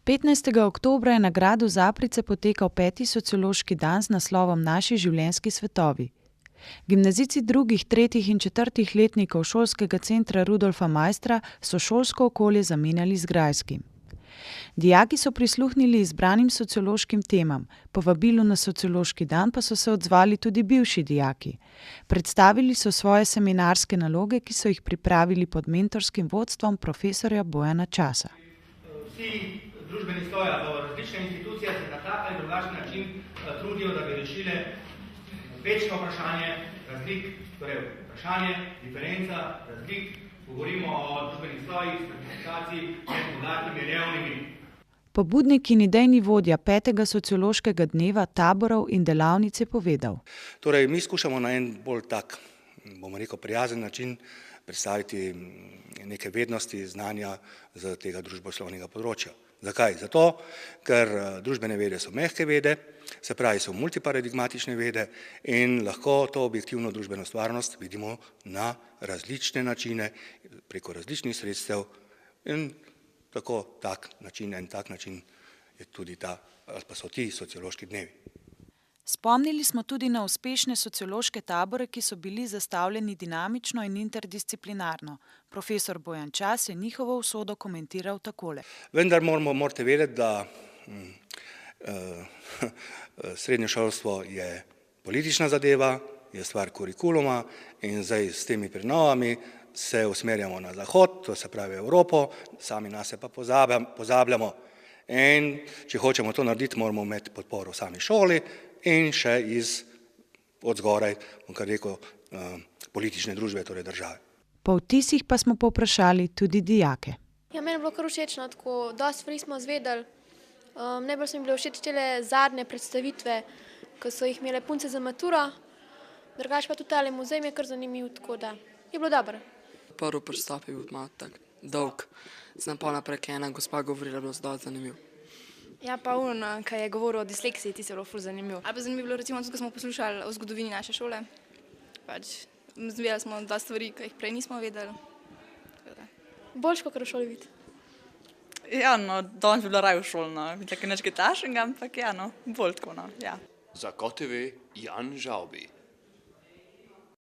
15. oktobra je na gradu Zaprice potekal 5. sociološki dan z naslovom Naši življenjski svetovi. Gimnazijci drugih, tretjih in četrtih letnikov šolskega centra Rudolfa Maistra so šolsko okolje zamenjali z grajskim. Dijaki so prisluhnili izbranim sociološkim temam, povabilu na sociološki dan pa so se odzvali tudi bivši dijaki. Predstavili so svoje seminarske naloge, ki so jih pripravili pod mentorskim vodstvom profesorja Bojana Časa. Vsi družbeni sloji, različne institucije se na tak ali drugačen način trudijo, da bi rešile večno vprašanje razlik, torej vprašanje, diferenca, razlik. Govorimo o družbenih slojih, stratifikaciji med bogatimi in revnimi. Pobudnik in idejni vodja 5. sociološkega dneva, taborov in delavnic je povedal. Torej, mi skušamo na en bolj tak, bomo rekel, prijazen način predstaviti neke vednosti, znanja z tega družboslovnega področja. Zakaj? Zato, ker družbene vede so mehke vede, se pravi so multiparadigmatične vede in lahko to objektivno družbeno stvarnost vidimo na različne načine, preko različnih sredstev in tako tak način je tudi pa so ti sociološki dnevi. Spomnili smo tudi na uspešne sociološke tabore, ki so bili zastavljeni dinamično in interdisciplinarno. Profesor Bojan Čas je njihovo usodo komentiral takole. Vendar morate vedeti, da srednje šolstvo je politična zadeva, je stvar kurikuluma in zdaj s temi prenovami se usmerjamo na zahod, to se pravi Evropo, sami nas pa pozabljamo. In če hočemo to narediti, moramo imeti podporo v sami šoli in še od zgoraj, bom kar rekel, politične družbe, torej države. Po vtisih pa smo povprašali tudi dijake. Ja, meni je bilo kar všečno, tako dosti stvari smo izvedeli. Najbolj so mi bile všeč tele zadnje predstavitve, ko so jih imele punce za maturo. Drugače pa tudi tale muzej mi je kar zanimiv, tako da je bilo dobro. Prvi pristop je bil malo tak dolg. Znam pa naprej, kaj ena gospa govorila, bilo zelo zanimiv. Ja, pa kaj je govoril o disleksiji, ti se je bilo ful zanimiv. Ali pa zanimivo bilo recimo tudi, ko smo poslušali o zgodovini naše šole. Zvedeli smo dva stvari, ki jih prej nismo vedeli. Boljš, kot v šoli videti. Ja, no, danes bi bila raje v šoli, no. Tako nekaj tašenga, ampak ja, no, bolj tako, no, ja. Za KOTV Jan Žavbi.